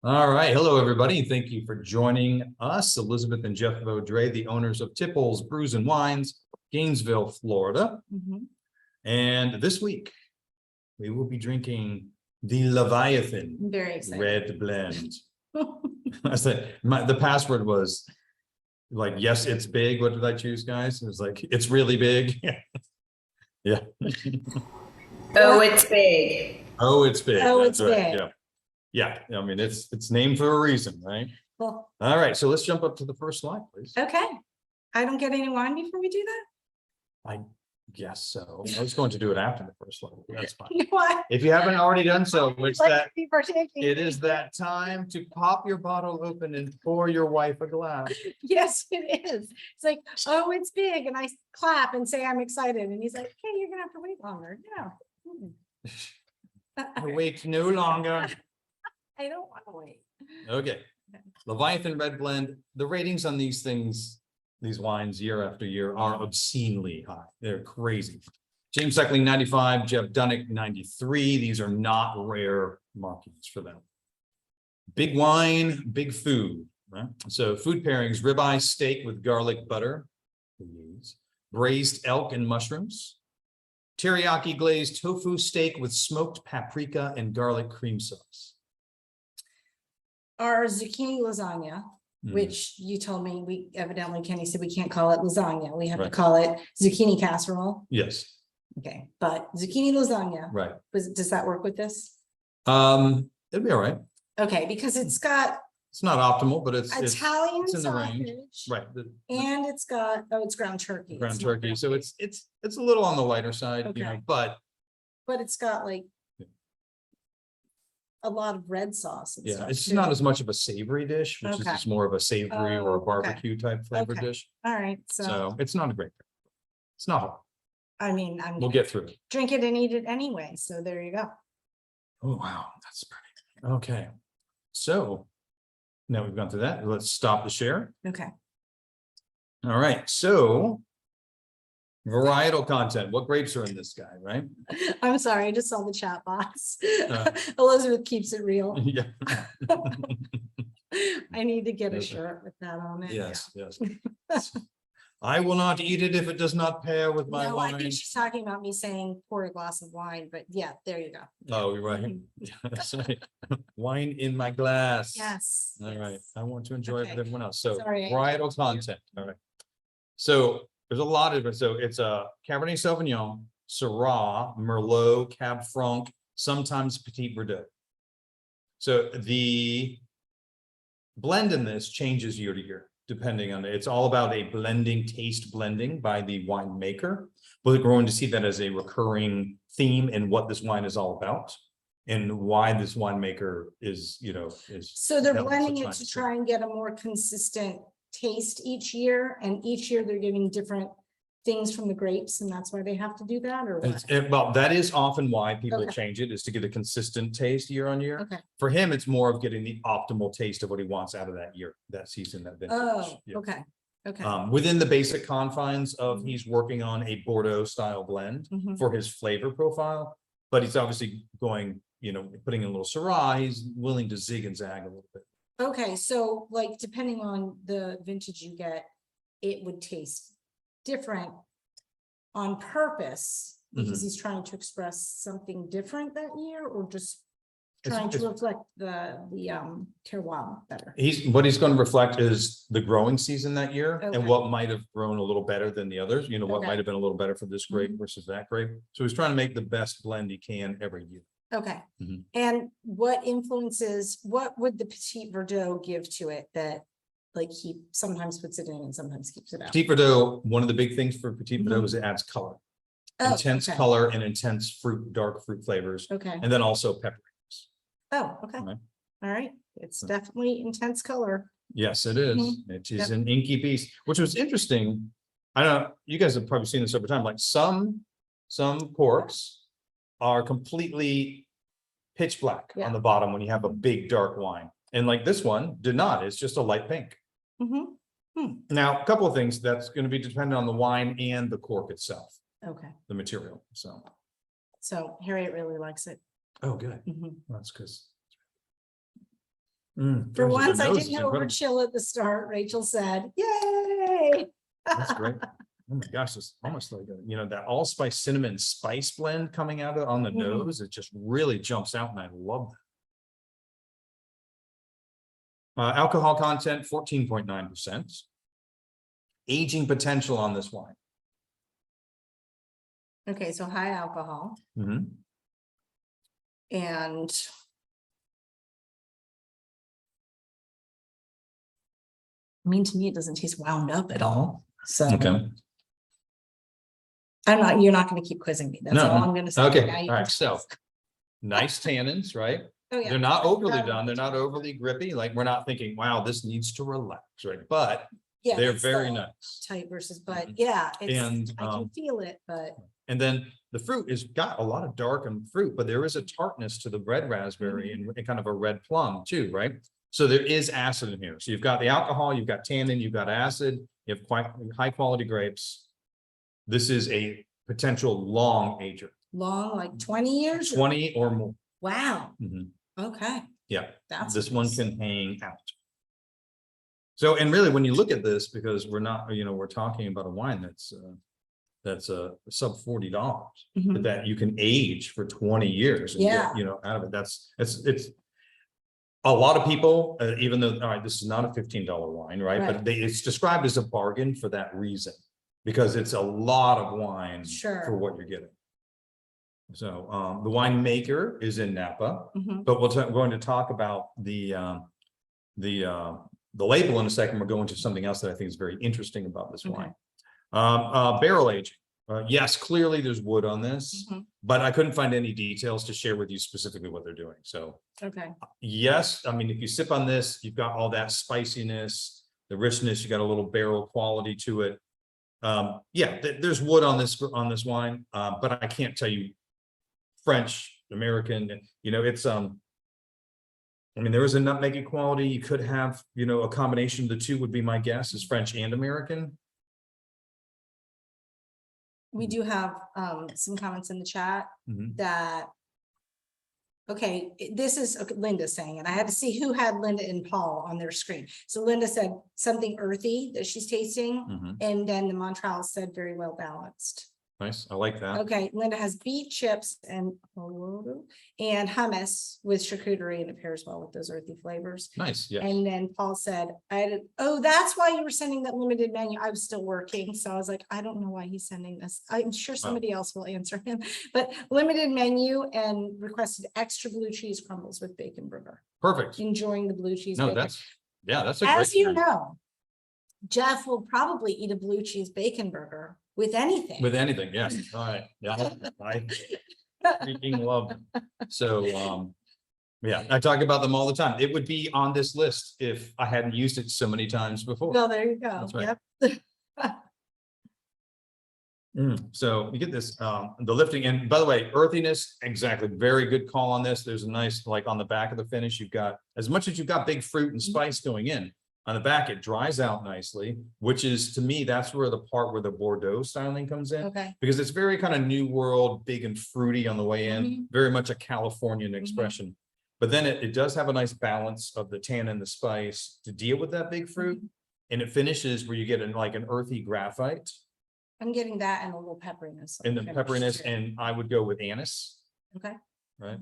All right. Hello, everybody. Thank you for joining us. Elizabeth and Jeff Vaudrey, the owners of Tipple's Brews and Wines, Gainesville, Florida. And this week, we will be drinking the Leviathan Very excited. Red Blend. I said, the password was like, yes, it's big. What did I choose, guys? It was like, it's really big. Yeah. Oh, it's big. Oh, it's big. Oh, That's it's right. big. Yeah. Yeah. I mean, it's named for a reason, right? Well, All right. So let's jump up to the first slide, please. okay. I don't get any wine before we do that? I guess so. I was going to do it after the first slide. That's fine. You know what? If you haven't already done so, it's Like, that people are taking- it is that time to pop your bottle open and pour your wife a glass. Yes, it is. It's like, oh, it's big. And I clap and say I'm excited. And he's like, hey, you're gonna have to wait longer. No. Wait no longer. I don't want to wait. Okay. Leviathan Red Blend. The ratings on these things, these wines year after year are obscenely high. They're crazy. James Suckling 95, Jeff Dunnick 93. These are not rare markings for them. Big wine, big food, right? So food pairings, ribeye steak with garlic butter, braised elk and mushrooms, teriyaki glazed tofu steak with smoked paprika and garlic cream sauce. Our zucchini lasagna, which you told me we evidently, Kenny said we can't call it lasagna. We have to Right. call it zucchini casserole. Yes, Okay, but zucchini lasagna, right. does that work with this? It'll be all right. Okay, because it's got It's not optimal, but it's Italian it's in the range. sausage. Right. The And it's got, oh, it's ground turkey. ground It's not turkey. ground So beef. it's a little on the lighter side, you know, Okay. but But it's got like Yeah. a lot of red sauce. And yeah, stuff, it's just too. not as much of a savory dish, which is Okay. just more of a savory or a Oh, okay. barbecue type flavor Okay. dish. All right, so So it's not a great. It's not hard. I mean, I'm We'll gonna get through it. drink it and eat it anyway. So there you go. Oh, wow, that's pretty. Okay. So now we've gone through that. Let's stop the share. Okay. All right. So varietal content. What grapes are in this guy, right? I'm sorry, I just saw the chat box. Uh. Elizabeth keeps it real. Yeah. I need to get a Okay. shirt with that on it. Yes, yes. I will not eat it if it does not pair with my No, I wine. think she's talking about me saying pour a glass of wine, but yeah, there you go. Oh, you're right. Yes, right. Wine in my glass. Yes. All right. yes. I want to enjoy it with Okay. everyone else. So Sorry, I varietal interrupted you. content. All right. So there's a lot of it. So it's a Cabernet Sauvignon, Syrah, Merlot, Cab Franc, sometimes Petit Verdot. So the blend in this changes year to year, depending on it's all about a taste blending by the winemaker. We're going to see that as a recurring theme in what this wine is all about and why this winemaker is, is. So they're held in blending such it high to esteem. try and get a more consistent taste each year, and each year they're getting different things from the grapes, and that's why they have to do that, or what? Well, that is often why people Okay. change it, is to get a consistent taste year on year. Okay. For him, it's more of getting the optimal taste of what he wants out of that year, that season, that vintage. Oh, Yeah. okay, okay. Within the basic confines of Mhm. he's working on a Bordeaux style blend Mhm. for his flavor profile, but he's obviously going, putting in a little Syrah, he's willing to zig and zag a little bit. Okay, so like depending on the vintage you get, it would taste different on purpose because he's trying to express something different that year, or just trying to reflect the terroir better. What he's going to reflect is the growing season that year Okay. and what might have grown a little better than the others, what Okay. might have been a little better for this grape Mhm. versus that grape. So he's trying to make the best blend he can every year. Okay, Mhm. and what would the Petit Verdot give to it that, like, he sometimes puts it in and sometimes keeps it out? Petit Verdot, one of the big things for Petit Verdot Mhm. is it adds color, Oh, intense okay. color and intense dark fruit flavors, Okay, and then also pepper. oh, okay, Right. all right, it's definitely intense color. Yes, it is. Mhm. It is Yep. an inky piece, which was interesting. I don't know, you guys have probably seen this over time, like some corks are completely pitch black Yeah. on the bottom when you have a big dark wine. And like this one did not, it's just a light pink. Mhm. Now, a couple of things that's going to be dependent on the wine and the cork itself, Okay, the material. so Harriet really likes it. Oh, good. Mhm. That's because For once, I didn't know. overchill at the start. Rachel said, yay. That's great. Oh my gosh, it's almost like that allspice cinnamon spice blend coming out on the nose. It just really jumps out, and I love that. Alcohol content 14.9%. Aging potential on this wine. Okay, so high alcohol Mhm. and I mean, to me, it doesn't taste wound up at all. So Okay. you're not going to keep quizzing me. That's No, all no. I'm going to say. Okay, Now you all can right, so nice tannins, right? Oh, yeah. They're not overly Got it. done. They're not overly grippy. Like, we're not thinking, wow, this needs to relax, right? But Yeah, they're it's very the nice. tight versus, but Mhm. yeah, And, I can feel it, but And then the fruit has got a lot of darkened fruit, but there is a tartness to the red raspberry and kind of a red plum too, right? So there is acid in here. So you've got the alcohol, you've got tannin, you've got acid, you have quite high quality grapes. This is a potential long ager, long, like 20 years. 20 or more. Wow. Mhm. Okay. Yeah, That's this one nice. can hang out. So, and really, when you look at this, because we're not, we're talking about a wine that's a sub $40, Mhm. that you can age for 20 years and Yeah. get, out of it. It's a lot of people, even though, all right, this is not a $15 wine, right? Right. But it's described as a bargain for that reason, because it's a lot of wine Sure. for what you're getting. So, the winemaker is in Napa, Mhm. but we're going to talk about the label in a second. We're going to something else that I think is very interesting about this Okay. wine. Barrel aging. Yes, clearly there's wood on this, Mhm. but I couldn't find any details to share with you specifically what they're doing. So Okay. yes, I mean, if you sip on this, you've got all that spiciness, the richness, you got a little barrel quality to it. Yeah, there's wood on this wine, but I can't tell you French, American, it's I mean, there is a nutmeg quality. You could have, a combination of the two would be my guess, is French and American. We do have some comments in the chat Mhm. that, okay, this is Linda saying it. I had to see who had Linda and Paul on their screen. So Linda said something earthy that she's tasting, Mhm. and then the Montreal said very well balanced. Nice, I like that. Okay, Linda has beet chips and hummus with charcuterie, and it pairs well with those earthy flavors. Nice, yes. And then Paul said, oh, that's why you were sending that limited menu. I was still working. So I was like, I don't know why he's sending this. I'm sure somebody else will answer him, but limited menu, and requested extra blue cheese crumbles with bacon burger. Perfect. Enjoying the blue cheese. No, bacon. that's a As great. you know, Jeff will probably eat a blue cheese bacon burger with anything. With anything, yes. All right. Yeah, I freaking love them. So, yeah, I talk about them all the time. It would be on this list if I hadn't used it so many times before. Well, there you go. That's right. Yep. So you get this, the lifting, and by the way, earthiness, exactly, very good call on this. There's a nice, like on the back of the finish, you've got, as much as you've got big fruit and spice going in, on the back, it dries out nicely, which is, to me, that's where the part where the Bordeaux styling comes in. Okay. Because it's very kind of new world, big and fruity on the way in, very much a Californian expression. But then it does have a nice balance of the tannin, the spice to deal with that big fruit. And it finishes where you get like an earthy graphite. I'm getting that and a little pepperiness. And the pepperiness, and I would go with anise. Okay. Right.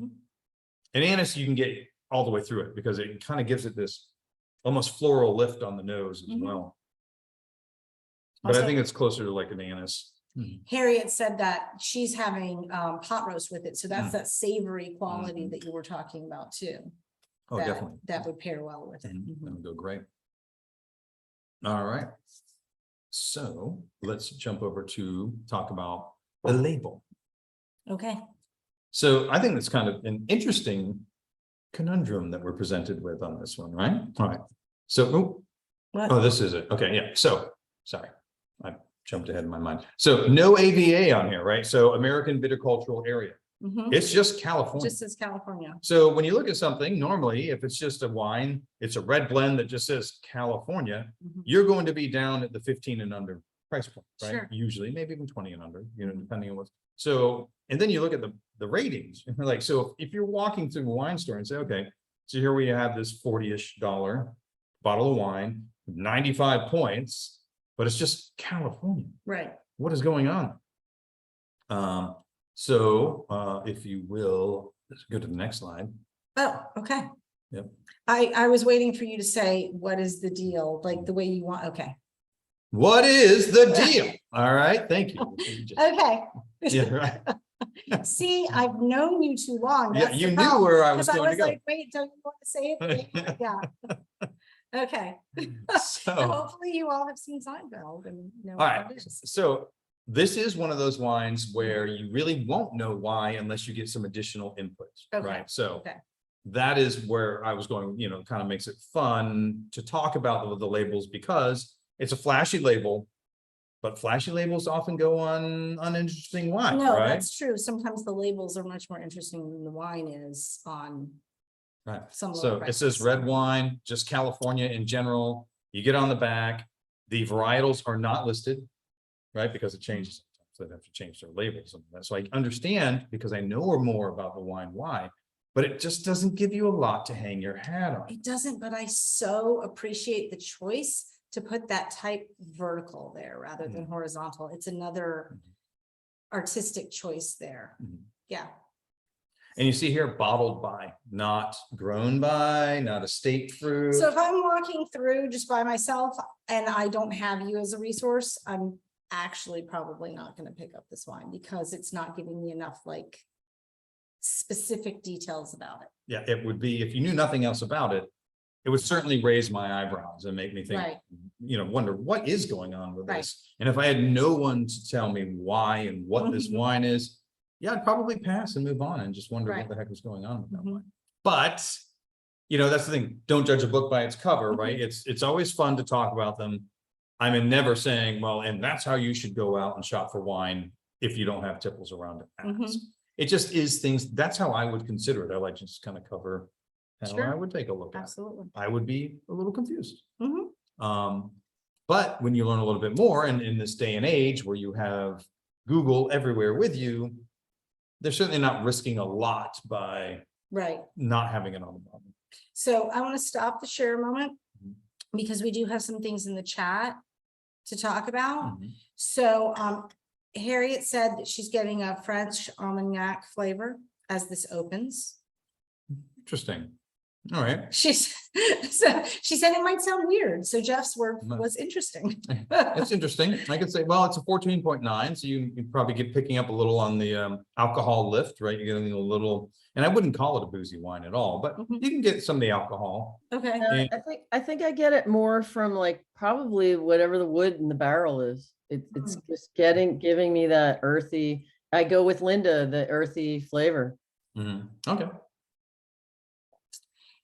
And anise, you can get all the way through it because it kind of gives it this almost floral lift on the nose as well. But I think it's closer to like an anise. Harriet said that she's having pot roast with it. So that's that savory quality that you were talking about too. Oh, that, definitely. That would pair well with it. That would go great. All right. So let's jump over to talk about the label. Okay. So I think that's kind of an interesting conundrum that we're presented with on this one, right? All right. So, oh, this is it. Okay, yeah. So, sorry, I jumped ahead in my mind. So no AVA on here, right? So American Viticultural Area. It's just California. Just as California. So when you look at something, normally, if it's just a wine, it's a red blend that just says California, you're going to be down at the 15 and under price point, right? Sure. Usually, maybe even 20 and under, depending on what. So, and then you look at the ratings, and like, so if you're walking through a wine store and say, okay, So here we have this $40-ish bottle of wine, 95 points, but it's just California. Right. What is going on? So if you will, let's go to the next slide. Oh, okay. Yep. I was waiting for you to say, what is the deal? Like the way you want, okay. What is the deal? All right, thank you. Okay. Yeah, right. See, I've known you too long. Yeah, That's you the knew problem. where I was 'Cause going to go. like, wait, don't you want to say it? Yeah. Okay. So So, hopefully you all have seen Seinfeld and know. all what right, it is. so this is one of those wines where you really won't know why unless you get some additional input, Okay, right? So okay. that is where I was going, kind of makes it fun to talk about the labels because it's a flashy label, but flashy labels often go on uninteresting wine, No, right? that's true. Sometimes the labels are much more interesting than the wine is on Right. some. So lower it says prices. red wine, just California in general. You get on the back, the varietals are not listed, right? Because it changes. So they have to change their labels. And so I understand because I know more about the wine why, but it just doesn't give you a lot to hang your hat on. It doesn't, but I so appreciate the choice to put that type vertical there rather than horizontal. It's another artistic choice there. Yeah. And you see here, bottled by, not grown by, not estate fruit. So if I'm walking through just by myself and I don't have you as a resource, I'm actually probably not going to pick up this wine because it's not giving me enough like specific details about it. Yeah, it would be, if you knew nothing else about it, it would certainly raise my eyebrows and make me think, Right. Wonder what is going on with Right. this. And if I had no one to tell me why and what this Mhm. wine is, yeah, I'd probably pass and move on and just wonder Right. what the heck was going on with that Mhm. wine. But, that's the thing, don't judge a book by its cover, Mhm. right? It's always fun to talk about them. I'm never saying, well, and that's how you should go out and shop for wine if you don't have Tipples around to ask. Mhm. It just is things, that's how I would consider it. I like to just kind of cover how I Sure. would take a look at it. Absolutely. I would be a little confused. Mhm. But when you learn a little bit more, and in this day and age where you have Google everywhere with you, they're certainly not risking a lot by Right. not having it on the bottom. So I want to stop the share a moment Mhm. because we do have some things in the chat to talk about. Mhm. So Harriet said that she's getting a French Armagnac flavor as this opens. Interesting. All right. So she said it might sound weird. So Jeff's word was interesting. It's interesting. I could say, well, it's a 14.9. So you probably get picking up a little on the alcohol lift, right? You're getting a little, and I wouldn't call it a boozy wine at all, but Mhm. you can get some of the alcohol. Okay. And- I think I get it more from like probably whatever the wood in the barrel is. It's just giving me that earthy. I go with Linda, the earthy flavor. Okay.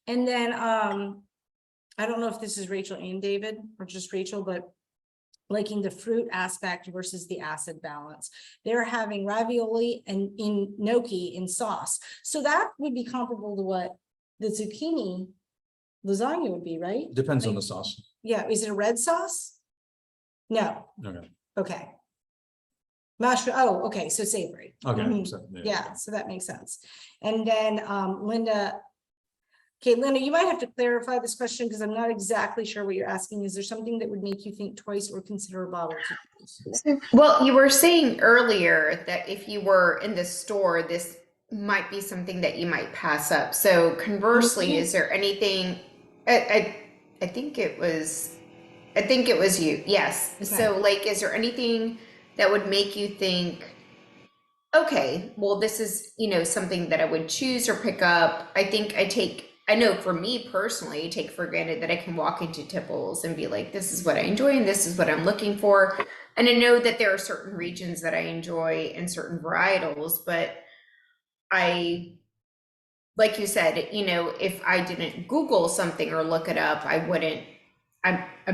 And then I don't know if this is Rachel and David or just Rachel, but liking the fruit aspect versus the acid balance. They're having ravioli and in gnocchi in sauce. So that would be comparable to what the zucchini lasagna would be, right? Depends on Like- the sauce. Yeah, is it a red sauce? No, Okay. okay. Mushroom, oh, okay, so savory. Okay. Mhm. So, Yeah, so that makes sense. And then Linda. Okay, Linda, you might have to clarify this question because I'm not exactly sure what you're asking. Is there something that would make you think twice or consider a bottle? Well, you were saying earlier that if you were in the store, this might be something that you might pass up. So conversely, is there anything? I think it was you. Yes. Okay. So like, is there anything that would make you think, okay, well, this is, something that I would choose or pick up. I know for me personally, I take for granted that I can walk into Tipples and be like, this is what I enjoy and this is what I'm looking for. And I know that there are certain regions that I enjoy and certain varietals, but like you said, if I didn't Google something or look it up, I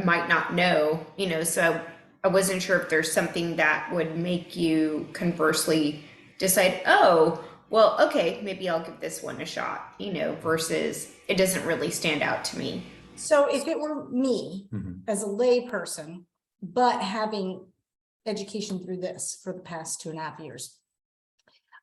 might not know, so I wasn't sure if there's something that would make you conversely decide, oh, well, okay, maybe I'll give this one a shot, versus it doesn't really stand out to me. So if it were me Mhm. as a lay person, but having education through this for the past 2.5 years,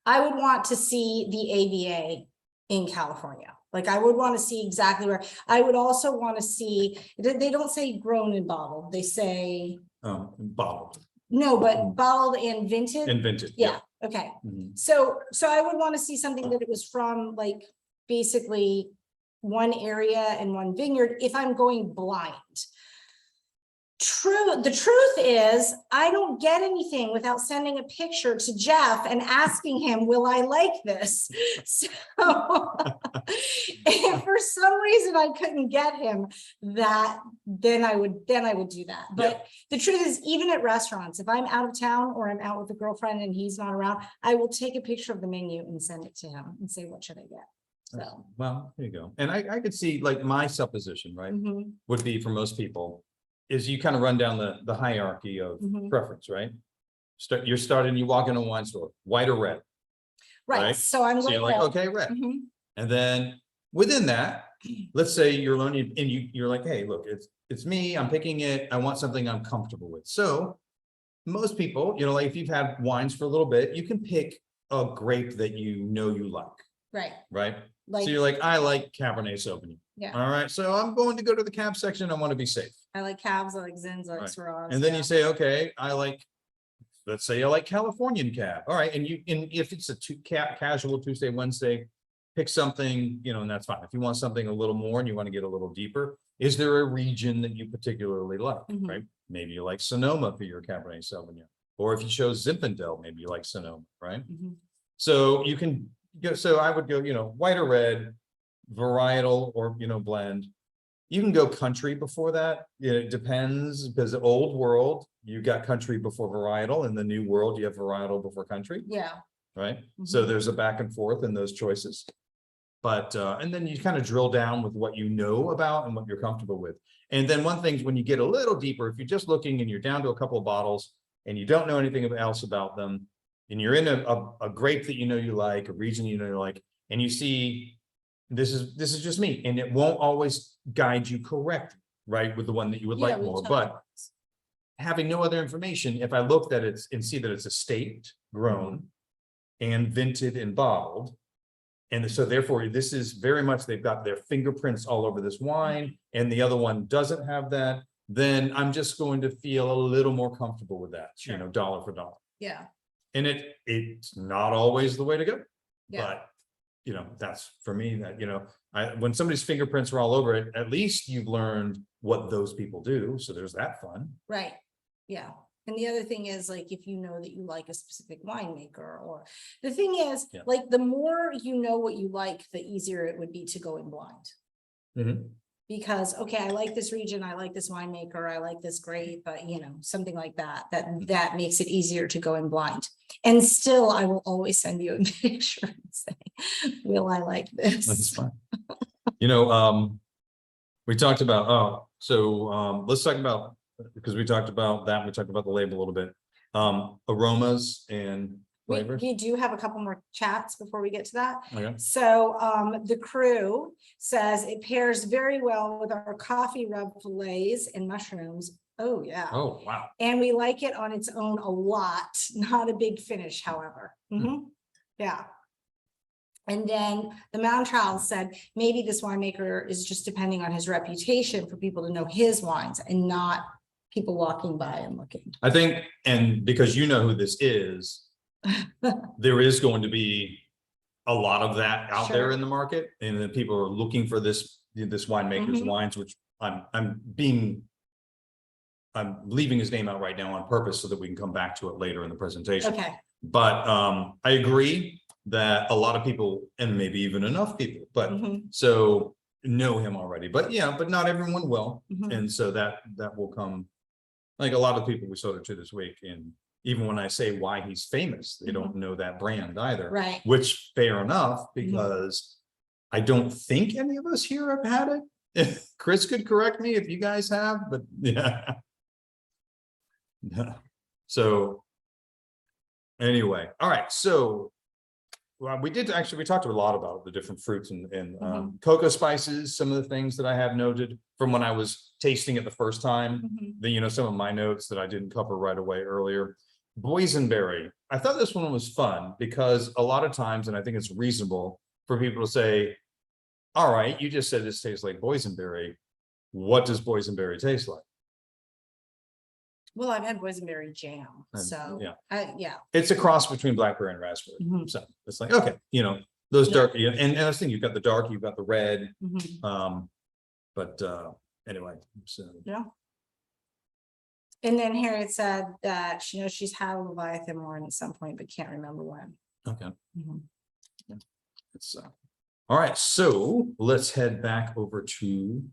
I would want to see the AVA in California. Like I would want to see exactly where, I would also want to see, they don't say grown and bottled, they say, Bottled no, but bottled and vintage. and vintage. Yeah, okay. Mhm. So I would want to see something that it was from like basically one area and one vineyard if I'm going blind. The truth is, I don't get anything without sending a picture to Jeff and asking him, will I like this? So if for some reason I couldn't get him that, then I would do that. But the truth is, even at restaurants, if I'm out of town or I'm out with a girlfriend and he's not around, I will take a picture of the menu and send it to him and say, what should I get? So, Well, there you go. And I could see like my supposition, right, mhm, would be for most people is you kind of run down the hierarchy of mhm. preference, right? You're starting, you walk in a wine store, white or red. Right, Right. so I'm So you're going like, red. okay, red. Mhm, And then within that, let's say you're learning and you're like, hey, look, it's me, I'm picking it, I want something I'm comfortable with. So most people, like if you've had wines for a little bit, you can pick a grape that you like, right, right? like, So you're like, I like Cabernet Sauvignon. yeah, All right, so I'm going to go to the cab section. I want to be safe. I like Cabs, I like Zins, I like Right. Syrahs. And then yeah. you say, okay, let's say I like Californian cab. All right, and if it's a casual Tuesday, Wednesday, pick something, and that's fine. If you want something a little more and you want to get a little deeper, is there a region that you particularly like, Mhm. right? Maybe you like Sonoma for your Cabernet Sauvignon, or if you chose Zinfandel, maybe you like Sonoma, right? Mhm. So you can go. So I would go, white or red, varietal or blend. You can go country before that. It depends because the old world, you got country before varietal. In the new world, you have varietal before country, Yeah, right? So Mhm. there's a back and forth in those choices. But and then you kind of drill down with what you know about and what you're comfortable with. And then one thing is when you get a little deeper, if you're just looking and you're down to a couple of bottles and you don't know anything else about them, and you're in a grape that you like, a region you like, and you see this is just me, and it won't always guide you correct, right, with the one that you would yeah, like we more. talked But about this. having no other information, if I looked at it and see that it's estate grown and vinted and bottled, and so therefore this is very much, they've got their fingerprints all over this wine, and the other one doesn't have that, then I'm just going to feel a little more comfortable with that, Sure. dollar for dollar. Yeah, And it's not always the way to go, yeah, but that's for me that, when somebody's fingerprints are all over it, at least you've learned what those people do. So there's that fun. right, yeah. And the other thing is, like, if you know that you like a specific winemaker, or the thing is, Yeah. like, the more you know what you like, the easier it would be to go in blind. Mhm. Because, okay, I like this region, I like this winemaker, I like this grape, but something like that makes it easier to go in blind. And still, I will always send you a picture and say, will I like That's this? fine. We talked about, let's talk about, because we talked about that, we talked about the label a little bit, aromas and flavors. We do have a couple more chats before we get to that. Okay. So the crew says it pairs very well with our coffee rub fillets and mushrooms. Oh, yeah. Oh, wow. And we like it on its own a lot, not a big finish, however. Mhm. Yeah. And then the Mountain Trial said maybe this winemaker is just depending on his reputation for people to know his wines and not people walking by and looking. I think, and because you know who this is, there is going to be a lot of that out there Sure. in the market, and then people are looking for this winemaker's Mhm. wines, which I'm leaving his name out right now on purpose so that we can come back to it later in the presentation. Okay. But I agree that a lot of people, and maybe even enough people, but Mhm. so know him already. But but not everyone will. Mhm. And so that will come. Like a lot of people we sold it to this week, and even when I say why he's famous, they don't know that brand either. Right. Which fair enough, because I don't think any of us here have had it. If Chris could correct me if you guys have, but yeah. So anyway, all right. So we talked a lot about the different fruits and cocoa spices, some of the things that I have noted from when I was tasting it the first time. Mhm. Then, some of my notes that I didn't cover right away earlier. Boysenberry. I thought this one was fun because a lot of times, and I think it's reasonable for people to say, all right, you just said this tastes like boysenberry. What does boysenberry taste like? Well, I've had boysenberry jam, And, so, yeah. yeah. It's a cross between blackberry and raspberry. Mhm. So it's like, okay, those Yeah. dark, and I was thinking you've got the dark, you've got the red. Mhm. But anyway, so Yeah. And then Harriet said that she knows she's had a Leviathan one at some point, but can't remember when. okay. Mhm. It's all right. So let's head back over to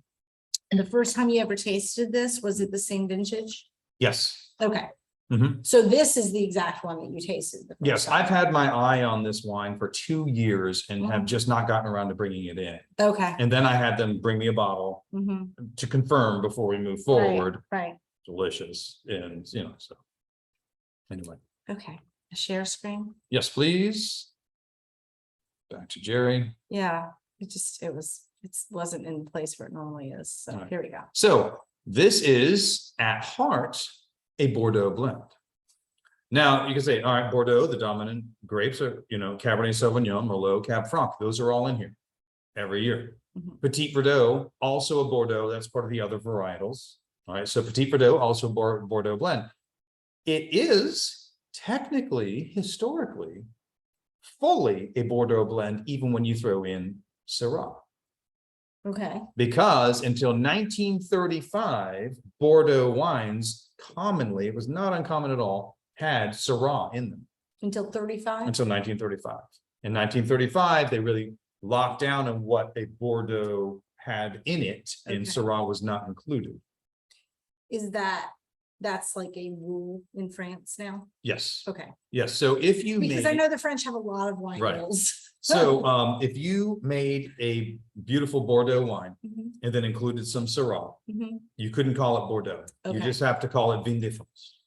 And the first time you ever tasted this, was it the same vintage? yes. Okay, Mhm. so this is the exact one that you tasted. the first Yes, time. I've had my eye on this wine for 2 years and have Mhm. just not gotten around to bringing it in. Okay. And then I had them bring me a bottle Mhm. to confirm before we move Right, forward. right, Delicious. And so anyway, okay. A share screen? yes, please. Back to Jerry. Yeah, it wasn't in the place where it normally is, so All right. here we go. So this is at heart a Bordeaux blend. Now you can say, all right, Bordeaux, the dominant grapes are, Cabernet Sauvignon, Merlot, Cab Franc. Those are all in here every year. Mhm. Petit Verdot, also a Bordeaux. That's part of the other varietals. All right, so Petit Verdot, also Bordeaux blend. It is technically, historically, fully a Bordeaux blend, even when you throw in Syrah. Okay, Because until 1935, Bordeaux wines commonly, it was not uncommon at all, had Syrah in them until 35? until 1935. In 1935, they really locked down on what a Bordeaux had in it, and Okay. Syrah was not included. That's like a rule in France now? Yes, Okay, yes. So if you because I made, know the French have a lot of wine Right. rules. so if you made a beautiful Bordeaux wine Mhm, and then included some Syrah, mhm. you couldn't call it Bordeaux. You Okay. just have to call it Vin de France.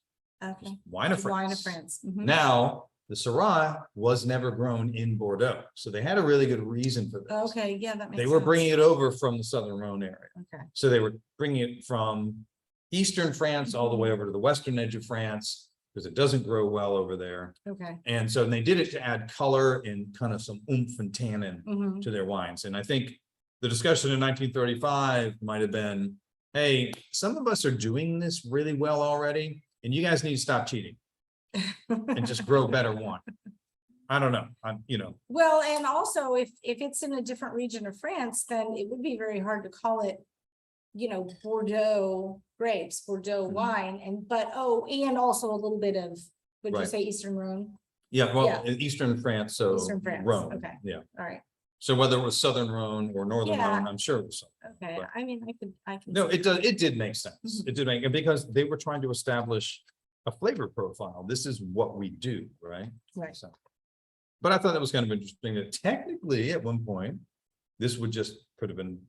Okay. Wine of France. Wine of France. Mhm. Now, the Syrah was never grown in Bordeaux, so they had a really good reason for this. Okay, yeah, that makes They sense. were bringing it over from the Southern Rhone area. Okay, So they were bringing it from Eastern France all the way Mm-hmm. over to the western edge of France, because it doesn't grow well over there. okay. And so they did it to add color and kind of some oomph and tannin Mhm. to their wines. And I think the discussion in 1935 might have been, hey, some of us are doing this really well already, and you guys need to stop cheating and just grow better wine. I don't know. Well, and also if it's in a different region of France, then it would be very hard to call it, Bordeaux grapes, Bordeaux Mhm. wine, and also a little bit of, would you Right. say Eastern Rhone? Yeah, well, Yeah. in Eastern France, so Eastern France, Rhone, okay. yeah. All right, So whether it was Southern Rhone or Northern Yeah. Rhone, I'm sure it was. Southern. okay, Right. I mean, I can. No, see it did make sense. Mhm. It did make, because they were trying to establish a flavor profile. This is what we do, right? Right. So, but I thought that was kind of interesting that technically at one point, this could have been,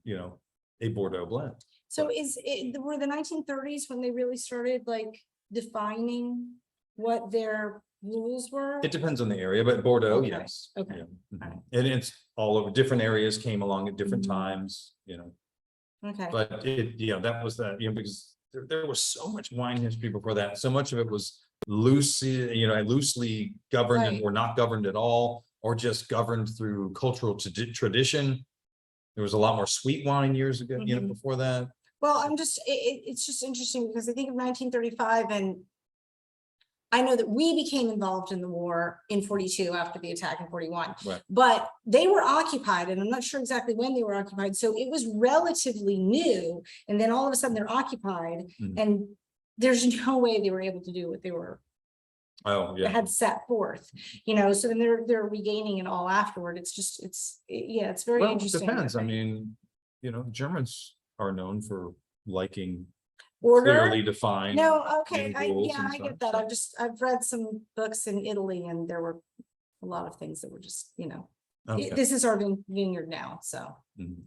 a Bordeaux blend. So were the 1930s when they really started like defining what their rules were? It depends on the area, but Bordeaux, Okay, yes. okay, Yeah. Mhm. alright. And it's all over, different areas came along at different Mhm. times, Okay, but that was that, because there was so much wine history before that. So much of it was loosely governed Right. or not governed at all, or just governed through cultural tradition. There was a lot more sweet wine years ago, Mhm. before that. well, it's just interesting because I think of 1935 and I know that we became involved in the war in 42 after the attack in 41. Right. But they were occupied, and I'm not sure exactly when they were occupied. So it was relatively new. And then all of a sudden they're occupied, Mhm. and there's no way they were able to do what they Oh, yeah. had set forth, so then they're regaining it all afterward. It's very Well, it interesting. depends. I mean, Germans are known for liking Order. clearly defined. No, okay, rules and I get stuff, that. so. I've read some books in Italy and there were a lot of things that were just, Okay. this is our vineyard now, so, Mhm.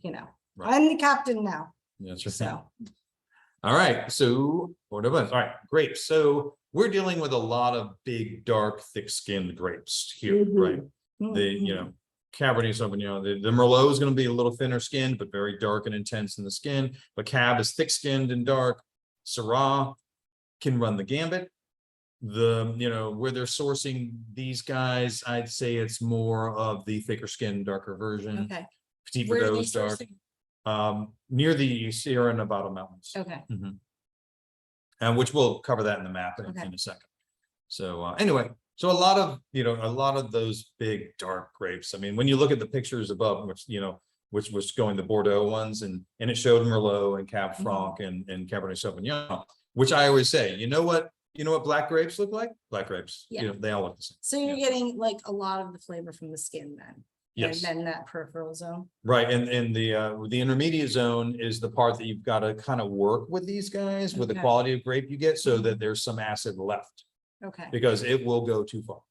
Right. I'm the captain now, That's right. so. All right, so Bordeaux blends. All right, grapes. So we're dealing with a lot of big, dark, thick-skinned grapes here, Mhm. right? Mhm. Cabernet Sauvignon, the Merlot is going to be a little thinner skinned, but very dark and intense in the skin. But Cab is thick-skinned and dark. Syrah can run the gambit. Where they're sourcing these guys, I'd say it's more of the thicker skinned, darker version. Okay, Petit Where are Verdot they is dark. sourcing? Near the Sierra Nevada mountains. Okay, And which we'll cover that in the map in Okay. a second. So anyway, so a lot of those big dark grapes. I mean, when you look at the pictures above, which was going the Bordeaux ones, and it showed Merlot and Cab Franc and Cabernet Sauvignon, which I always say, you know what black grapes look like? Black grapes. Yeah. They all look the same. so you're getting like a lot of the flavor from the skin then? Yes. And then that peripheral zone? Right, and the intermediate zone is the part that you've got to kind of work with these guys with the Okay. quality of grape you get, so that there's some acid left, Okay, because it will go too far.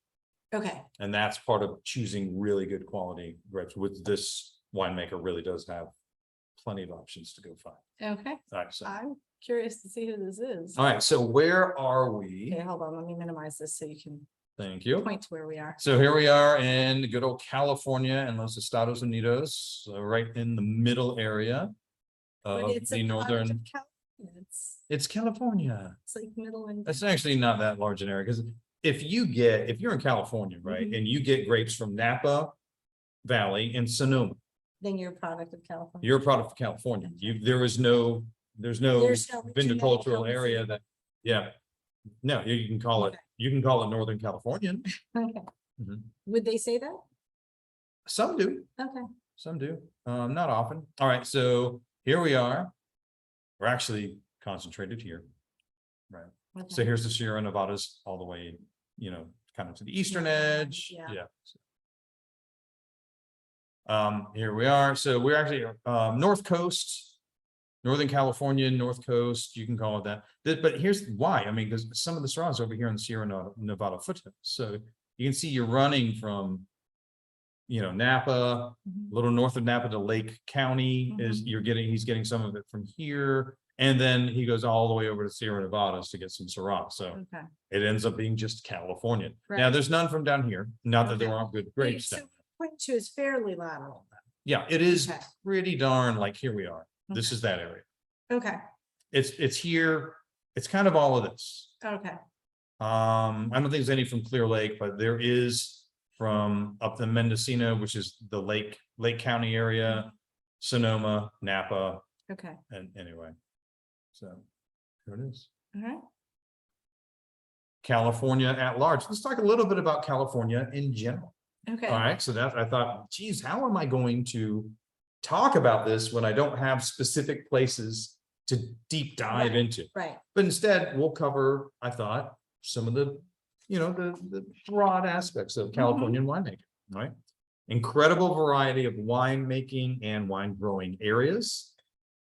okay, And that's part of choosing really good quality grapes. With this winemaker really does have plenty of options to go find. okay. All right, so, I'm curious to see who this is. all right, so where are we? Okay, hold on, let me minimize this so you can Thank you. point to where we are. So here we are in good old California and Los Estados Unidos, so right in the middle area But of it's the a part northern. of California. It's California. It's like middle and. It's actually not that large an area, because if you're in California, right, Mhm. and you get grapes from Napa Valley and Sonoma, Then you're a product of California. you're a product of California. There's no There's no viticultural genetic area potency. that, yeah. No, you can call it, Okay. you can call it Northern Californian. Okay. Mhm. Would they say that? Some do, Okay, some do, not often. All right, so here we are. We're actually concentrated here. Right, so okay. here's the Sierra Nevadas all the way, kind of to the eastern Yeah, edge. yeah. Here we are. So we're actually North Coast, Northern California, North Coast, you can call it that. But here's why. I mean, because some of the Syrah's over here in the Sierra Nevada foothills. So you can see you're running from, Napa, Mhm. a little north of Napa to Lake County is he's getting some of it from here. And then he goes all the way over to Sierra Nevadas to get some Syrah. So Okay. it ends up being just California. Now, Right. there's none from down here. Not that there Okay. aren't good grapes. So down there. point two is fairly lateral. Yeah, it is Okay. pretty darn like here we are. This Okay. is that area. Okay, It's here. It's kind of all of this. okay, I don't think there's any from Clear Lake, but there is from up the Mendocino, which is the Lake County area, Sonoma, Napa, okay, and anyway. So here it is. all right. California at large. Let's talk a little bit about California in general. Okay. All right, so that I thought, geez, how am I going to talk about this when I don't have specific places to deep dive Right. into? Right, But instead, we'll cover, I thought, some of the, the broad aspects of Californian winemaking, right? Incredible variety of winemaking and wine growing areas.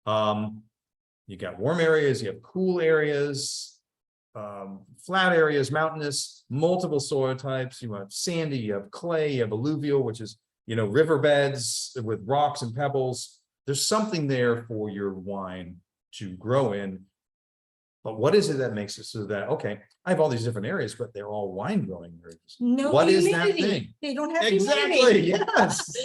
You got warm areas, you have cool areas, flat areas, mountainous, multiple soil types. You have sandy, you have clay, you have alluvial, which is, riverbeds with rocks and pebbles. There's something there for your wine to grow in. But what is it that makes it so that, okay, I have all these different areas, but they're all wine growing areas? no What is that humidity. thing? They don't have Exactly, humidity. yes.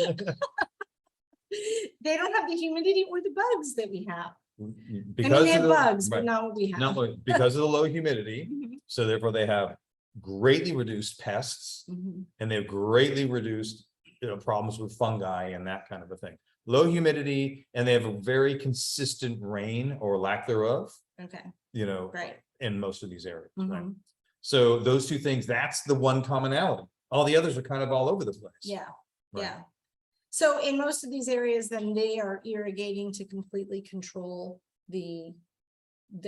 They don't have the humidity or the bugs that we have. I mean, Because they of have the, bugs, but right, not what we have. because of the low humidity, Mhm, so therefore they have greatly reduced pests, mhm. and they've greatly reduced, problems with fungi and that kind of a thing. Low humidity, and they have a very consistent rain or lack thereof, Okay, right, right. in most of these areas, right? Mhm. So those two things, that's the one commonality. All the others are kind of all over the place. Yeah, Right. yeah. So in most of these areas, then they are irrigating to completely control the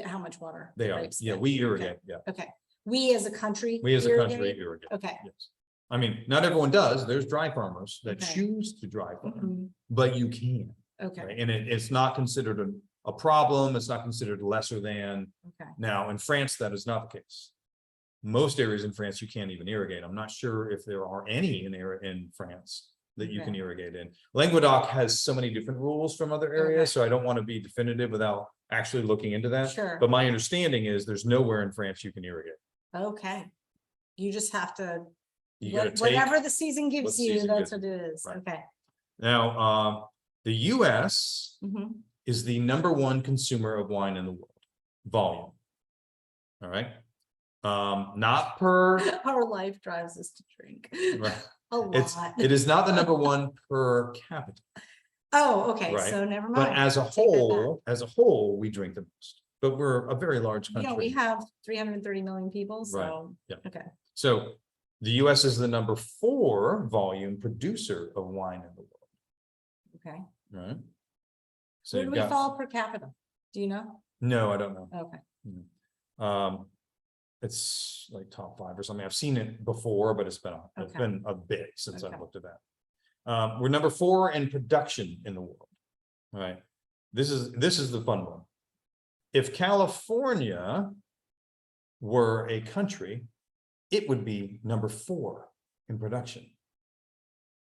how much water. the They are, grapes yeah, get. we Okay, irrigate, yeah. Okay, we as a country. We as a country irrigate? irrigate. Okay. Yes. I mean, not everyone does. There's dry farmers that Okay. choose to dry farm, Mhm, but you can. Okay, Right? And it's not considered a problem. It's not considered lesser than. okay, Now, in France, that is not the case. Most areas in France, you can't even irrigate. I'm not sure if there are any in France that you can Okay. irrigate in. Languedoc has so many different rules from other areas, so I don't want to be definitive without actually looking into that. Sure. But my understanding is there's nowhere in France you can irrigate. okay. You just have to, You gotta take. whatever the season what gives the you, season that's gives what it is. Right. Okay. Now, the US Mhm. is the #1 consumer of wine in the world, volume. All right. Not per, Our life drives us to drink. right. A lot. It is not the #1 per capita. Oh, okay, Right. so never mind. But as a Take that back. whole, we drink the most, but we're a very large You know, country. we have 330 million people, so, Yeah. okay. So the US is the number 4 volume producer of wine in the world, Okay. right? So Where do you've we got, fall per capita? Do you know? no, I don't know. Okay. It's like top 5 or something. I've seen it before, but it's Okay. been a bit since I've Okay. looked at that. We're number 4 in production in the world. All right. This is the fun one. If California were a country, it would be number 4 in production.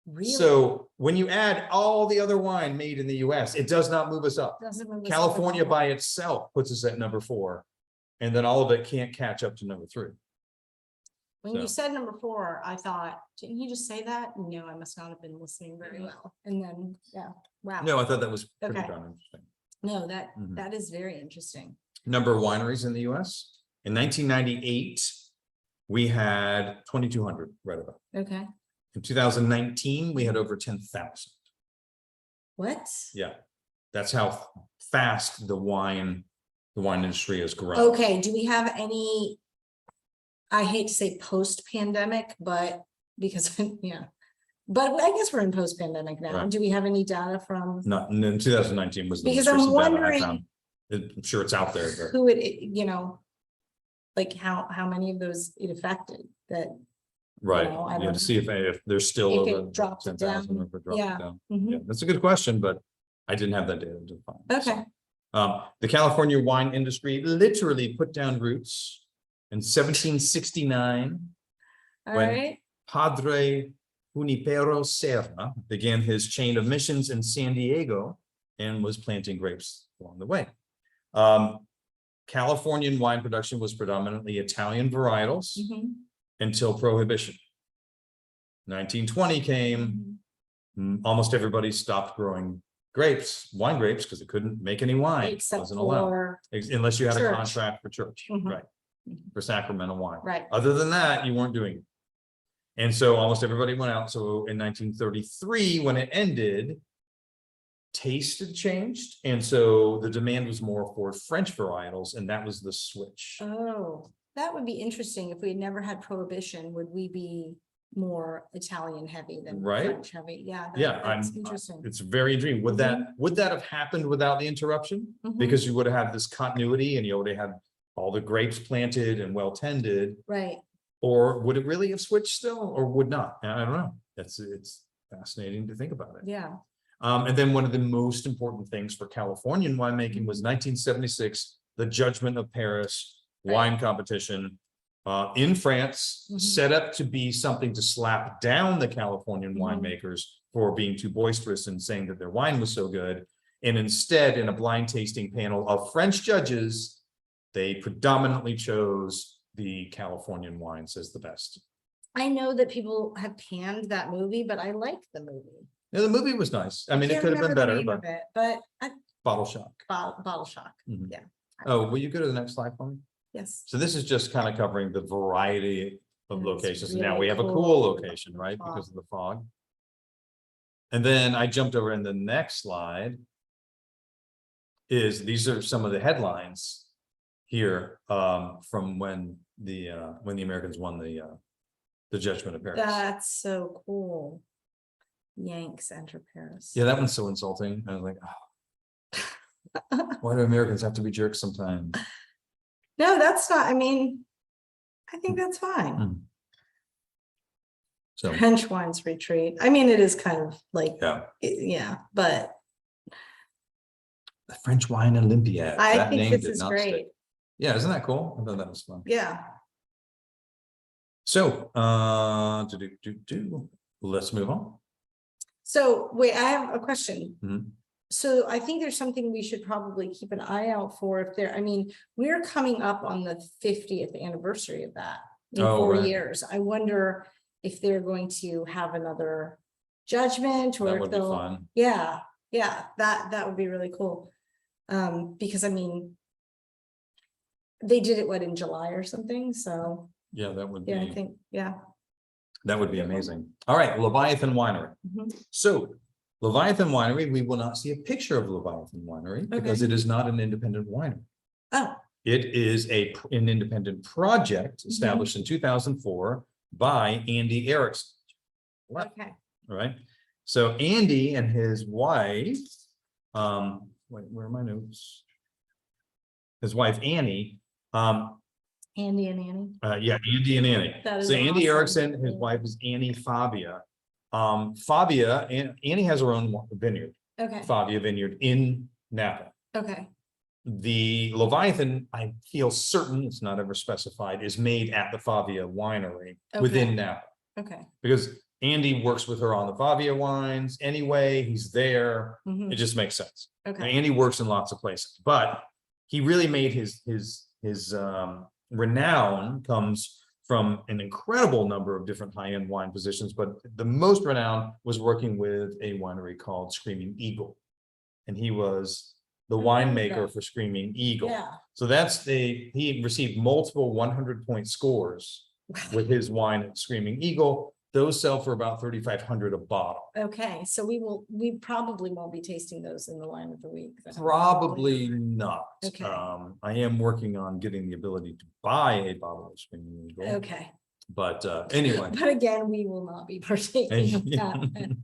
Really? So when you add all the other wine made in the US, it does not move us up. Doesn't move us up at California all. by itself puts us at number 4, and then all of it can't catch up to number 3. When you So- said number 4, I thought, didn't you just say that? No, I must not have been listening very well. And then, yeah, wow. No, I thought that was pretty Okay. darn interesting. No, that, Mhm. that is very interesting. Number of wineries in the US. In 1998, we had 2,200 right about. Okay. In 2019, we had over 10,000. What? Yeah, that's how fast the wine industry has grown. Okay, do we have any? I hate to say post-pandemic, but because, yeah. But I guess we're in post-pandemic now. Right. Do we have any data from Not, in 2019 was the most Because I'm recent data I wondering- found. I'm sure it's out there, but who like how many of those it affected that? right, know, I you don't have to see if there's still If it over drops it 10,000 or down. if it drops Yeah. it down. Mhm. Yeah, that's a good question, but I didn't have that data to find. Okay. The California wine industry literally put down roots in 1769. All When- right. Padre Junipero Serra began his chain of missions in San Diego and was planting grapes along the way. Californian wine production was predominantly Italian varietals Mhm. until Prohibition. 1920 came, almost everybody stopped growing wine grapes, because they couldn't make any wine. It Except wasn't allowed. for, Unless you had a church. contract for church, Mhm. right? For sacramental wine. right. Other than that, you weren't doing it. And so almost everybody went out. So in 1933, when it ended, taste had changed. And so the demand was more for French varietals, and that was the switch. Oh, that would be interesting. If we had never had prohibition, would we be more Italian heavy than Right? French heavy? Yeah. Yeah, That's interesting. It's very interesting. Would that have happened without the interruption? Mhm. Because you would have had this continuity and you already had all the grapes planted and well tended, Right. or would it really have switched still or would not? I don't know. It's fascinating to think about it. Yeah. And then one of the most important things for Californian winemaking was 1976, the Judgment of Paris wine competition in France, Mhm. set up to be something to slap down the Californian Mhm. winemakers for being too boisterous and saying that their wine was so good. And instead, in a blind tasting panel of French judges, they predominantly chose the Californian wines as the best. I know that people have panned that movie, but I like the movie. Now, the movie was nice. I mean, it can't could have been remember the better, name but of it, But bottle shock. Bottle Shock. Mhm. Yeah. Oh, will you go to the next slide for me? Yes. So this is just kind of covering the variety of And it's locations. And now really we have a cool cool with the location, right? fog. Because of the fog. And then I jumped over in the next slide. These are some of the headlines here from when the Americans won the Judgment of Paris. That's so cool. Yanks enter Paris. Yeah, that one's so insulting. I was like, oh, why do Americans have to be jerks sometimes? No, that's not, I mean, I think that's fine. Hmm. So, French wines retreat. I mean, it is kind of like, yeah, yeah, but the French Wine Olympiad. I That think name this did is not stick. great. Yeah, isn't that cool? I thought that was fun. Yeah. So, let's move on. So wait, I have a question. Mhm. So I think there's something we should probably keep an eye out for if there, I mean, we're coming up on the 50th anniversary of that in Oh, 4 right. years. I wonder if they're going to have another judgment or That if would be they'll, fun. yeah, that would be really cool. Because I mean, they did it, what, in July or something? So, Yeah, that would yeah, I be, think, yeah. that would be amazing. All right, Leviathan Winery. Mhm. So Leviathan Winery, we will not see a picture of Leviathan Winery because it is not an independent winery. Oh, It is an independent project established in 2004 by Andy Erickson. okay. All right. So Andy and his wife, wait, where are my notes? His wife Annie, Andy and Annie. yeah, Andy and Annie. That is So Andy awesome. Erickson, his wife is Annie Fabia. Fabia, and Annie has her own vineyard, Okay, Fabia Vineyard in Napa. okay, The Leviathan, I feel certain, it's not ever specified, is made at the Fabia winery within Okay. Napa. okay. Because Andy works with her on the Fabia wines anyway, he's there, Mhm, it just makes sense. And okay, Andy works in lots of places, but he really made his renown comes from an incredible number of different high-end wine positions, but the most renowned was working with a winery called Screaming Eagle. And he was the winemaker for Screaming Eagle. yeah. So he received multiple 100-point scores with his wine at Screaming Eagle. Those sell for about $3,500 a bottle. Okay, so we probably won't be tasting those in the wine of the week. then. Probably not. Okay. I am working on getting the ability to buy a bottle of Screaming Eagle. Okay, But anyway. but again, we will not be partaking of that.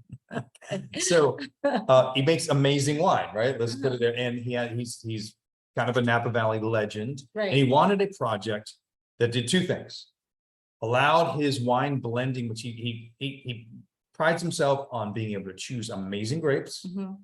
Okay. So he makes amazing wine, right? Let's put it there. And he's kind of a Napa Valley legend. And he Right, wanted a project that did two things. Allowed his wine blending, which he prides himself on being able to choose amazing grapes, mhm,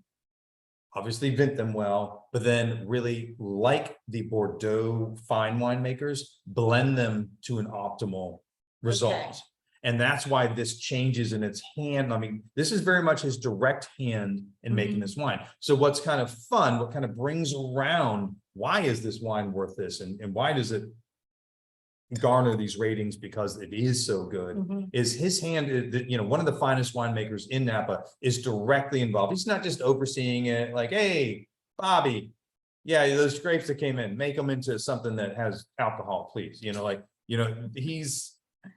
obviously vint them well, but then really, like the Bordeaux fine winemakers, blend them to an optimal result. Okay. And that's why this changes in its hand. I mean, this is very much his direct hand in making Mhm. this wine. So what's kind of fun, what kind of brings around, why is this wine worth this? And why does it garner these ratings because it is so good, mhm. is his hand, one of the finest winemakers in Napa is directly involved. He's not just overseeing it like, hey, Bobby, yeah, those grapes that came in, make them into something that has alcohol, please.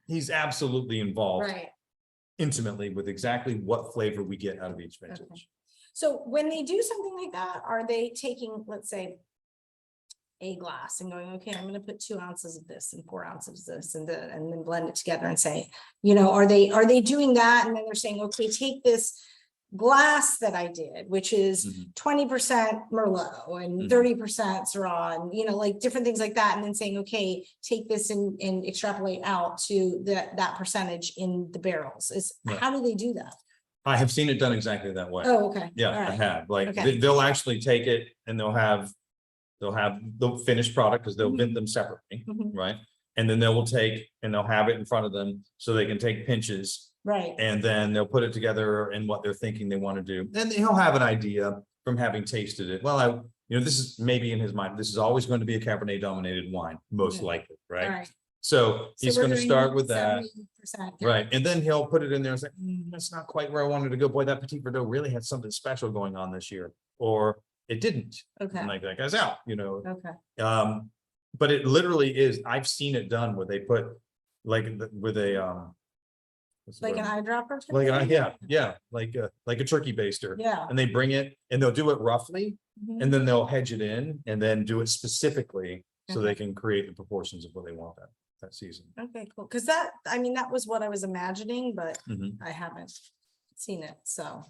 He's absolutely involved Right. intimately with exactly what flavor we get out of each vintage. So when they do something like that, are they taking, let's say, a glass and going, okay, I'm gonna put 2 ounces of this and 4 ounces of this and then blend it together and say, are they doing that? And then they're saying, okay, take this glass that I did, which is Mhm. 20% Merlot and Mhm. 30% Syrah, like different things like that. And then saying, okay, take this and extrapolate out to that percentage in the barrels. Right. How do they do that? I have seen it done exactly that way. Oh, okay. Yeah, All I right. have. Like Okay. they'll actually take it and they'll have the finished product because they'll vint them separately, Mhm. right? And then they will take and they'll have it in front of them so they can take pinches Right. and then they'll put it together in what they're thinking they want to do. And he'll have an idea from having tasted it. Well, this is maybe in his mind, this is always going to be a Cabernet dominated wine, most Yeah. likely, All right? right. So he's we're going to doing start with that. 70%. Right, and then he'll put it in there and say, that's not quite where I wanted to go. Boy, that Petit Verdot really had something special going on this year, or it didn't. Okay. And like that guy's out, Okay. But it literally is, I've seen it done where they put with a what's the Like an word? eyedropper? type Like thing? yeah, like a turkey baster. Yeah. And they bring it and they'll do it roughly Mhm. and then they'll hedge it in and then do it specifically so they Okay. can create the proportions of what they want that season. Okay, cool. Cause that was what I was imagining, but Mhm. I haven't seen it. So,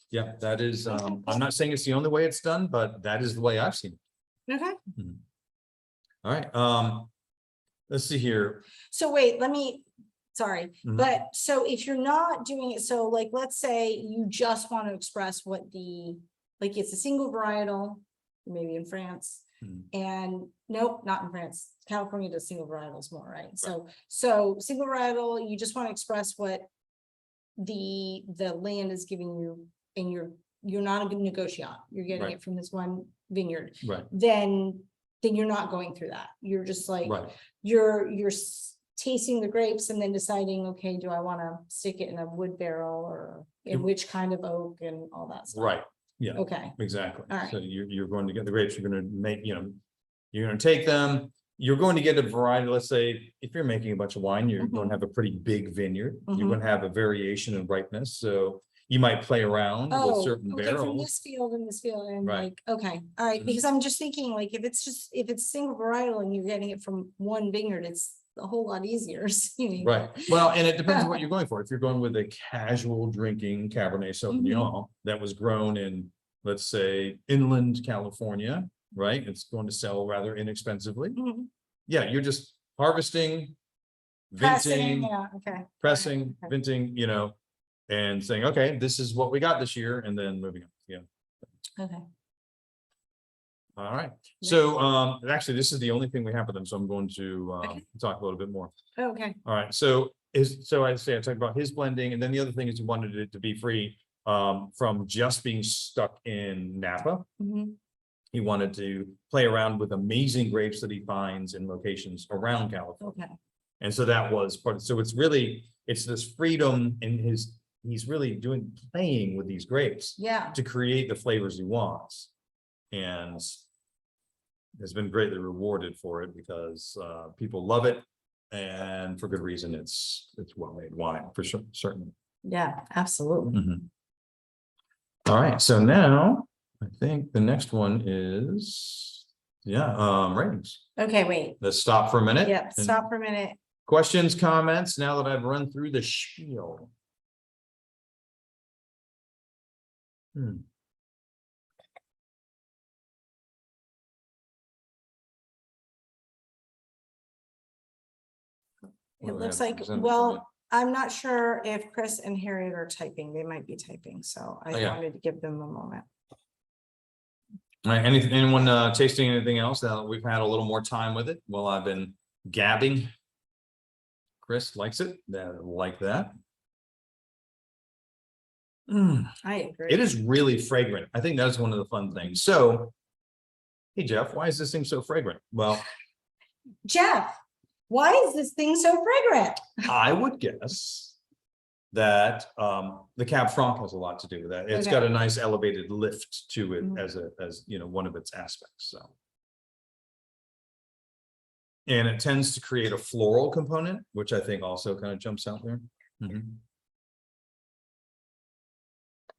Yeah, that is, I'm not saying it's the only way it's done, but that is the way I've seen it. okay. All right, let's see here. So wait, sorry, Mhm. but so if you're not doing it, so like, let's say you just want to express what it's a single varietal, maybe in France. Mhm. And nope, not in France. California does single varietals more, right? So single varietal, you just want to express what the land is giving you, and you're not a negotiant. You're getting Right. it from this one vineyard. Right, Then you're not going through that. You're just like, right, you're tasting the grapes and then deciding, okay, do I want to stick it in a wood barrel or in Yep. which kind of oak and all that stuff. right, yeah, Okay. exactly. All right. So you're going to get the grapes, you're gonna make, you're gonna take them, you're going to get a variety. Let's say if you're making a bunch of wine, you're going to have a pretty big vineyard. You're Mhm. going to have a variation in ripeness. So you might play around with Oh, certain okay, from barrels. this field and this field and Right. like, okay, all right, Mhm. because I'm just thinking like, if it's single varietal and you're getting it from one vineyard, it's a whole lot easier. seemingly. Right, well, and it depends on what you're going for. If you're going with a casual drinking Cabernet Sauvignon that was grown in, let's say, inland California, right? It's going to sell rather inexpensively. Mhm. Yeah, you're just harvesting, Pressing, venting, yeah, okay. pressing, Okay. venting, and saying, okay, this is what we got this year, and then moving on. Yeah. Okay. All right. So, actually, this is the only thing we have for them, so I'm going to, Okay. talk a little bit more. Okay. All right, so I talked about his blending, and then the other thing is he wanted it to be free from just being stuck in Napa. Mhm. He wanted to play around with amazing grapes that he finds in locations around California. Okay. And so that was part of, so it's this freedom in he's really playing with these grapes Yeah. to create the flavors he wants. And has been greatly rewarded for it because people love it. And for good reason, it's well-made wine for sure, certainly. Yeah, absolutely. All right, so now I think the next one is, ratings. Okay, wait. Let's stop for a minute. Yep, and stop for a minute. Questions, comments, now that I've run through the spiel. It looks like, well, I'm not sure if Chris and Harriet are typing. They might be typing, so I yeah. wanted to give them a moment. All right, anyone tasting anything else now that we've had a little more time with it? Well, I've been gabbing. Chris likes it, like that. I agree. It is really fragrant. I think that's one of the fun things. So, hey Jeff, why is this thing so fragrant? Well, Jeff, why is this thing so fragrant? I would guess that the Cab Franc has a lot to do with that. It's Okay. got a nice elevated lift to it Mhm. as one of its aspects. So, and it tends to create a floral component, which I think also kind of jumps out there.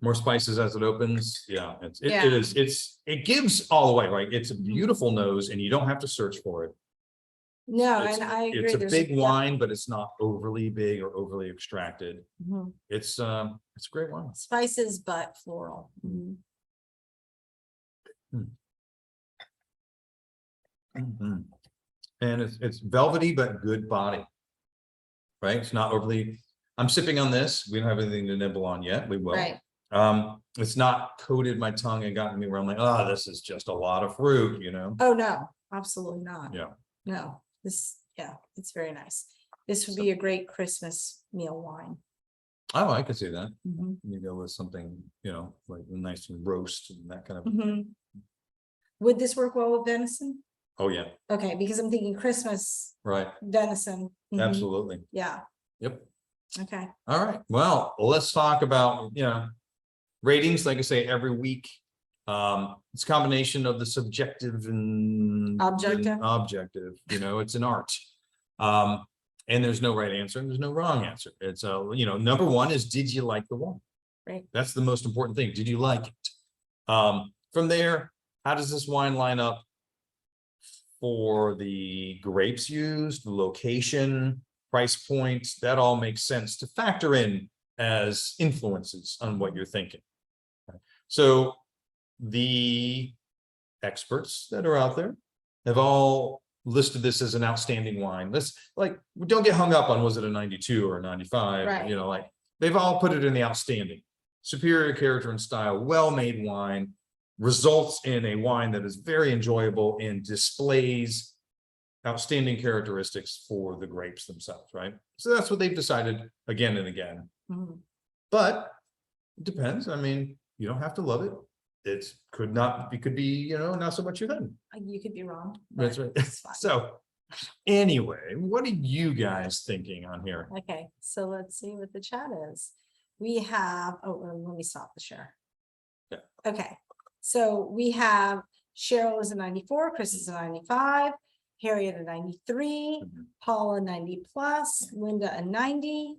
More spices as it opens. Yeah, it gives all the way, right? It's a beautiful nose and you don't have to search for it. No, It's- and I agree. It's a there's big wine, but it's not overly big or overly extracted. Mhm. It's a great wine. Spices, but floral. And it's velvety, but good body. Right? It's not overly, I'm sipping on this. We don't have anything to nibble on yet. We will. Right. It's not coated my tongue and gotten me where I'm like, oh, this is just a lot of fruit, Oh, no, absolutely not. Yeah. No, it's very nice. This would be a great Christmas meal wine. Oh, I could see that. Mhm. You go with something, like a nice roast and that kind of. Mhm. Would this work well with venison? Oh, yeah, Okay, because I'm thinking Christmas right. venison. Mhm. Absolutely. Yeah, Yep. okay. All right. Well, let's talk about, ratings. Like I say, every week. It's a combination of the subjective and Objective. objective, it's an art. And there's no right answer and there's no wrong answer. It's number one is, did you like the wine? Right. That's the most important thing. Did you like it? From there, how does this wine line up for the grapes used, the location, price point? That all makes sense to factor in as influences on what you're thinking. So the experts that are out there have all listed this as an outstanding wine. Don't get hung up on, was it a 92 or a 95? Right. They've all put it in the outstanding. Superior character and style, well-made wine, results in a wine that is very enjoyable and displays outstanding characteristics for the grapes themselves, right? So that's what they've decided again and again. Mhm. But it depends. I mean, you don't have to love it. It could be, not so much your thing. You could be wrong. That's but right. it's fine. So anyway, what are you guys thinking on here? Okay, so let's see what the chat is. We have, let me stop the share. Yeah. Okay, so we have Cheryl is a 94, Chris is a 95, Harriet a 93, Mhm. Paula 90 plus, Linda a 90.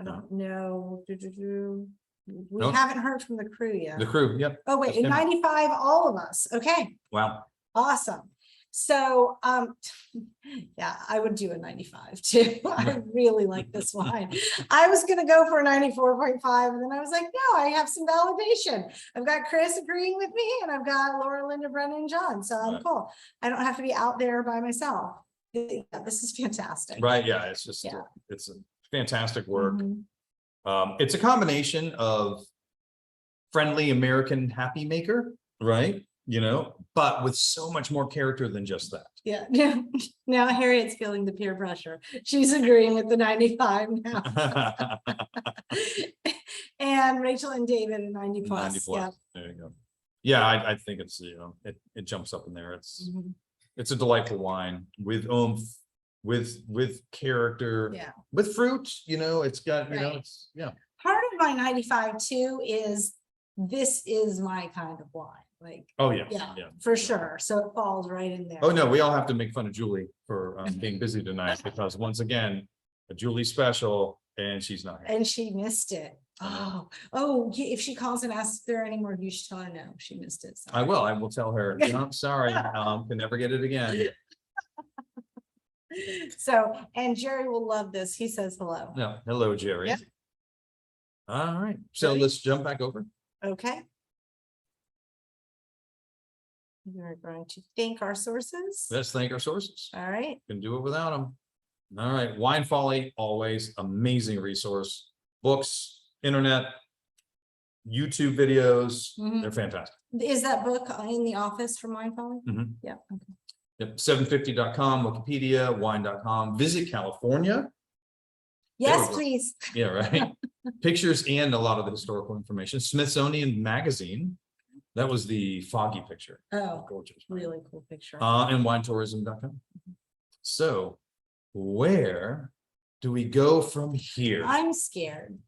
I don't know. We No. haven't heard from the crew yet. The crew, yep. Oh, wait, Just in came in. 95, all of us. Okay, Wow. awesome. So, yeah, I would do a 95 too. I really like this wine. I was gonna go for a 94.5, and then I was like, no, I have some validation. I've got Chris agreeing with me, and I've got Laura, Linda, Brennan, and John, so I'm Right. cool. I don't have to be out there by myself. Yeah, this is fantastic. Right, yeah, it's just, Yeah. it's a fantastic work. Mhm. It's a combination of friendly American happy maker, right? You know, but with so much more character than just that. Yeah, now Harriet's feeling the peer pressure. She's agreeing with the 95 now. And Rachel and David at 90 90 plus, yeah. plus, there you go. Yeah, I think it's, you know, it jumps up in there. Mhm. It's a delightful wine with with character, Yeah. with fruit, you know, it's got, you know, Right. it's, yeah. Part of my 95 too is this is my kind of wine, like, Oh, yeah. yeah, Yeah. for sure. So it falls right in there. Oh, no, we all have to make fun of Julie for being busy tonight because once again, a Julie special and she's not here. And she missed it. If she calls and asks if there are any more, you should tell her no, she missed it. I will tell her, "No, I'm sorry, can never get it again." So, and Jerry will love this. He says hello. No, hello, Jerry. Yep. All right, so Ready? let's jump back over. Okay. We're going to thank our sources. Let's thank our sources. All right. Can do it without them. All right, Wine Folly, always amazing resource. Books, internet, YouTube videos, Mhm. they're fantastic. Is that book in the office for Mind Folly? Mhm. Yeah. Okay. Yep, 750.com, Wikipedia, wine.com, visit California. Yes, go. please. Yeah, right. Pictures and a lot of the historical information. Smithsonian Magazine. That was the foggy picture. Oh, Gorgeous. really cool picture. And winetourism.com. So where do we go from here? I'm scared.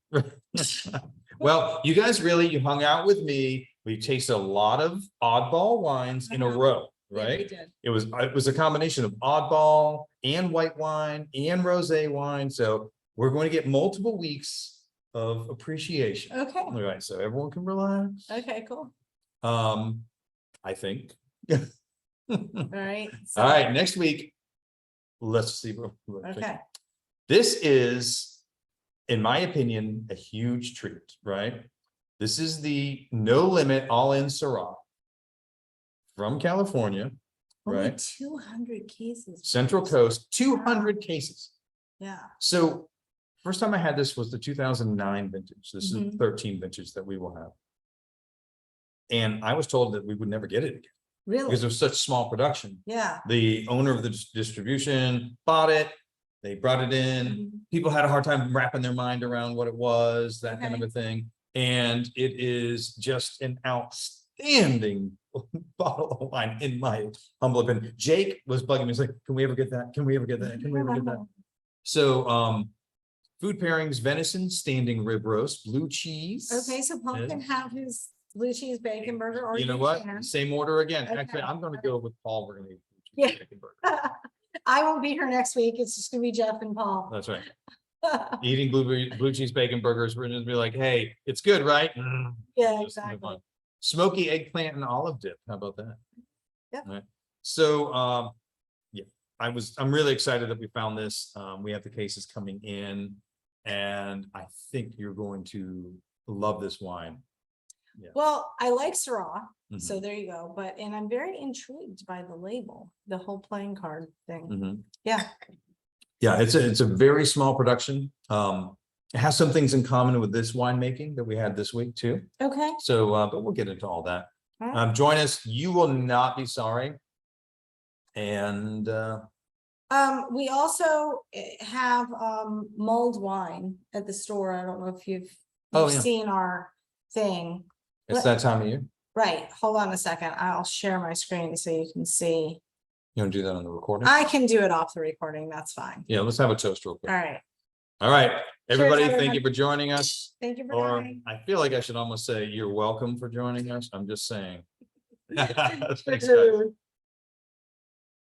Well, you guys really, you hung out with me. We tasted a lot of oddball wines in a row, Yeah, we right? did. It was a combination of oddball and white wine and rosé wine. So we're going to get multiple weeks of appreciation. Okay. All right, so everyone can relax. Okay, cool. I think. All right. So- All right, next week, let's see. Okay. This is, in my opinion, a huge treat, right? This is the No Limit All-In Syrah from California, Only right? 200 cases. Central Coast, 200 cases. Yeah. So first time I had this was the 2009 vintage. This is Mhm. 13 vintage that we will have. And I was told that we would never get it again Really? because it was such small production. Yeah. The owner of the distribution bought it. They brought it in. Mhm. People had a hard time wrapping their mind around what it was, that kind of Okay. a thing. And it is just an outstanding bottle of wine, in my humble opinion. Jake was bugging me. He's like, can we ever get that? Can we ever get that? Can we ever get that? So, food pairings, venison, standing rib roast, blue cheese. Okay, so Paul Yeah. can have his blue cheese bacon burger, or You know what? can. Same order again. Okay. Actually, I'm gonna go with Paul. We're gonna eat blue cheese Yeah. bacon burger. I won't be here next week. It's just gonna be Jeff and Paul. That's right. Eating blue cheese bacon burgers, we're gonna be like, hey, it's good, right? Yeah, Just move exactly. on. Smoky eggplant and olive dip. How about that? Yep. Right. So, yeah, I'm really excited that we found this. We have the cases coming in and I think you're going to love this wine. Well, I like Syrah, Mhm. so there you go. And I'm very intrigued by the label, the whole playing card thing. Mhm. Yeah. Yeah, it's a very small production. It has some things in common with this winemaking that we had this week too. Okay. So, but we'll get into all that. All right. Join us. You will not be sorry. And, We also have mulled wine at the store. I don't know if you've Oh, yeah. seen our thing. it's that time of year. Right. Hold on a second. I'll share my screen so you can see. You want to do that on the recording? I can do it off the recording. That's fine. Yeah, let's have a toast real quick. All right. All right, everybody, thank everyone. you for joining us. Thank you for Or coming. I feel like I should almost say you're welcome for joining us. I'm just saying. Thanks, guys. Cheers.